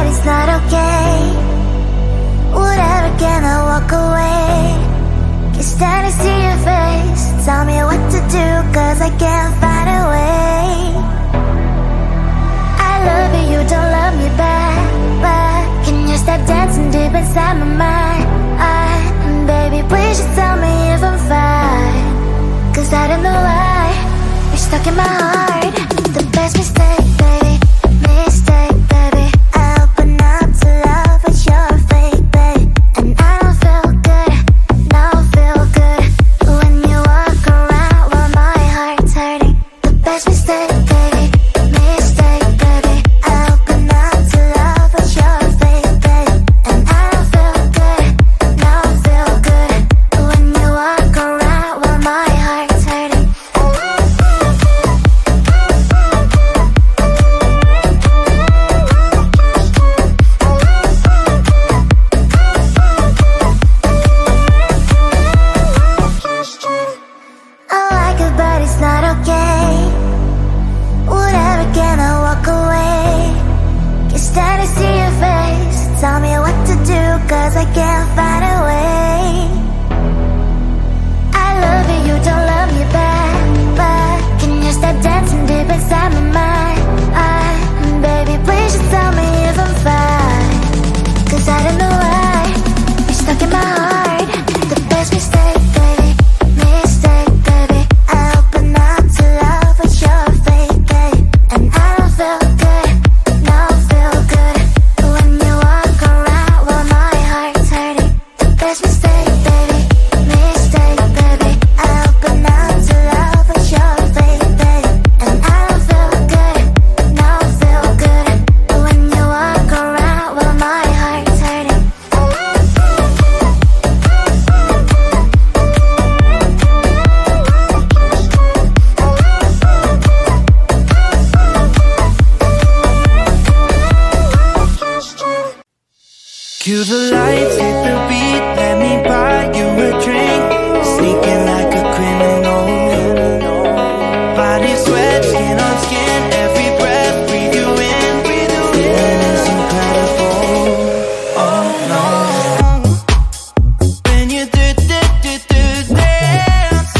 but it's not okay. Whatever, can I walk away? Can't stand to see your face. Tell me what to do, cause I can't find a way. I love you, you don't love me back, but can you stop dancing deep inside my mind? Baby, please just tell me if I'm fine, cause I don't know why you're stuck in my heart. The best mistake, baby, mistake, baby. I open up to love, but you're fake, babe. And I don't feel good, no feel good when you walk around while my heart's hurting. The best mistake, baby, mistake, baby. I open up to love, but you're fake, babe. And I don't feel good, no feel good when you walk around while my heart's hurting. I like it, but it's not okay. Whatever, can I walk away? Can't stand to see your face. Tell me what to do, cause I can't find a way. I love you, you don't love me back, but can you stop dancing deep inside my mind? Baby, please just tell me if I'm fine, cause I don't know why you're stuck in my heart. The best mistake, baby, mistake, baby. I open up to love, but you're fake, babe. And I don't feel good, no feel good when you walk around while my heart's hurting. The best mistake, baby, mistake, baby. I open up to love, but you're fake, babe. And I don't feel good, no feel good when you walk around while my heart's hurting. Cue the lights, hit the beat, let me buy you a drink. Sneaking like a criminal. Body sweat, skin on skin, every breath, breathe you in. Feeling is incredible. Oh no. When you do dance,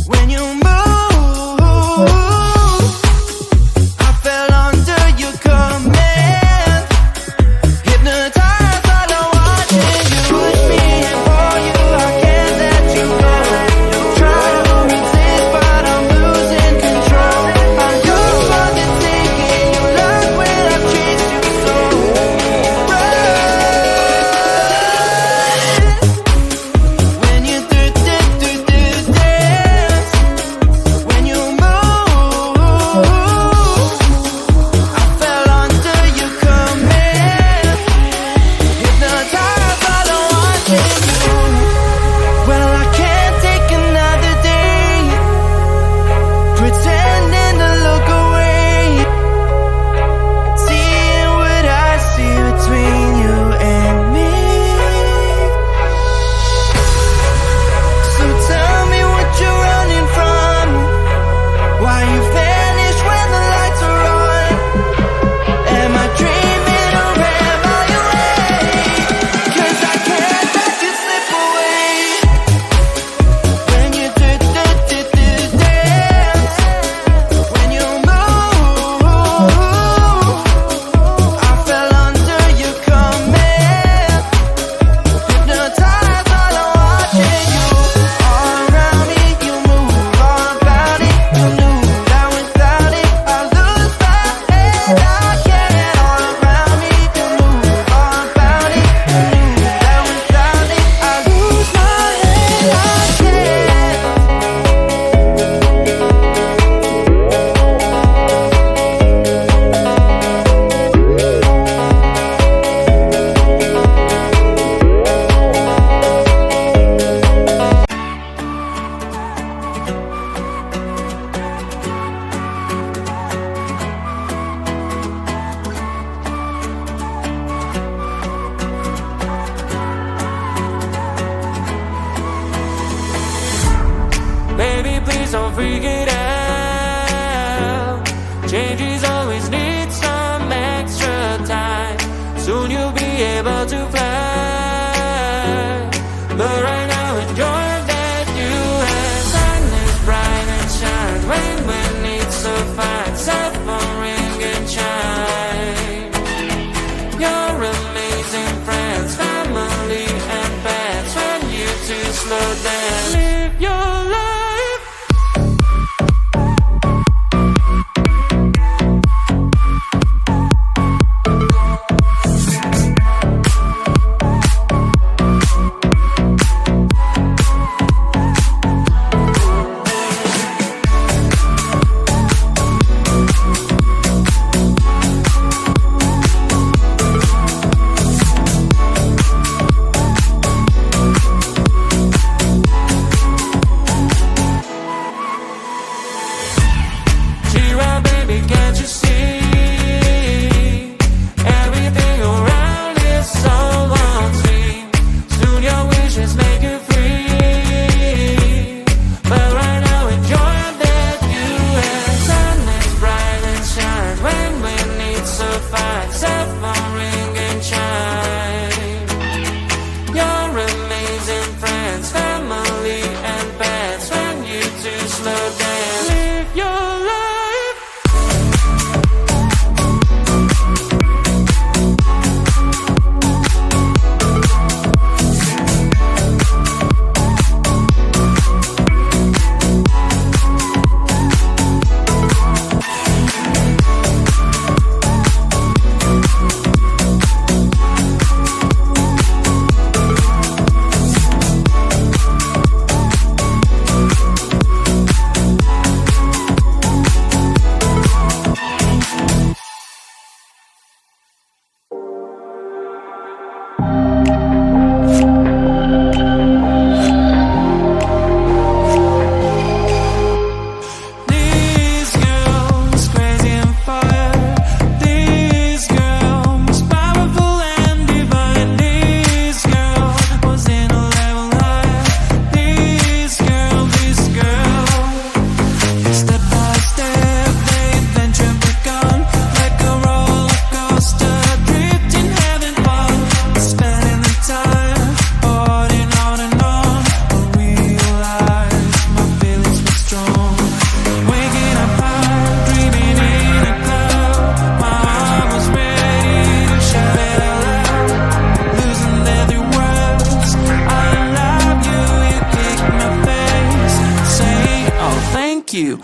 when you move, I fell under your command. Hypnotized, all I want is you. Push me and pull you, I can't let you go. Try to resist, but I'm losing control. I'm yours for the taking, you love when I chase you so. When you do dance, when you move, I fell under your command. Hypnotized, all I want is you. Well, I can't take another day pretending to look away, seeing what I see between you and me. So tell me what you're running from, why you vanish when the lights are on. Am I dreaming or am I awake? Cause I can't let you slip away. When you do dance, when you move, I fell under your command. Hypnotized, all I watch is you. All around me, you move, all about it. You knew that without it, I lose my head. I can't. All around me, you move, all about it. You knew that without it, I lose my head. I can't. Baby, please don't freak it out. Changes always need some extra time. you.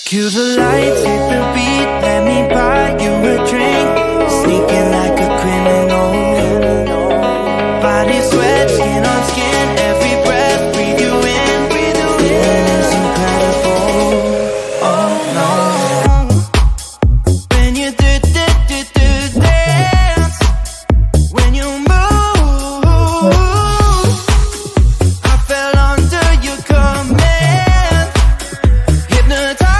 Cue the lights, hit the beat, let me buy you a drink. Sneaking like a criminal. Body sweat, skin on skin, every breath, breathe you in. Feeling is incredible. Oh no. When you do dance, when you move, I fell under your command. Hypnotized.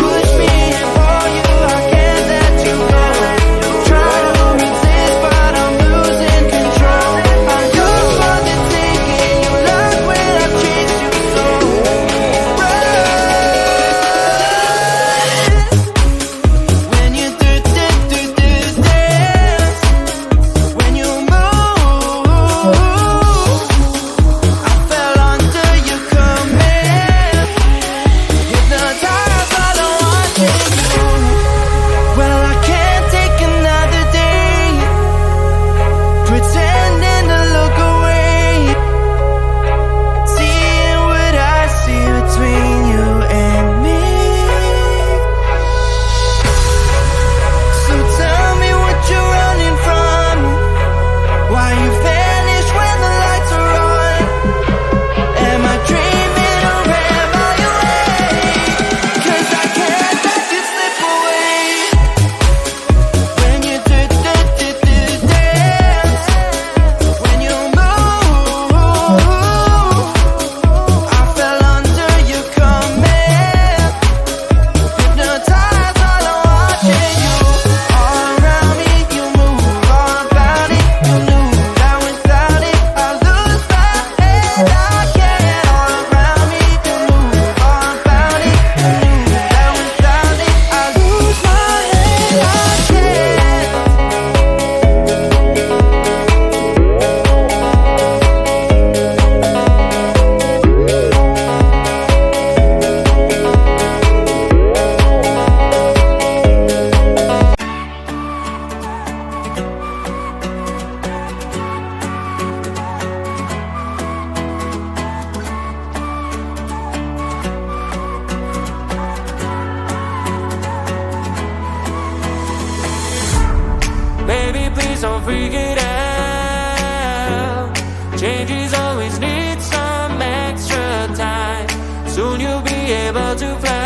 Push me and pull you, I can't let you go. freak it out. Changes always need some extra time. Soon you'll be able to fly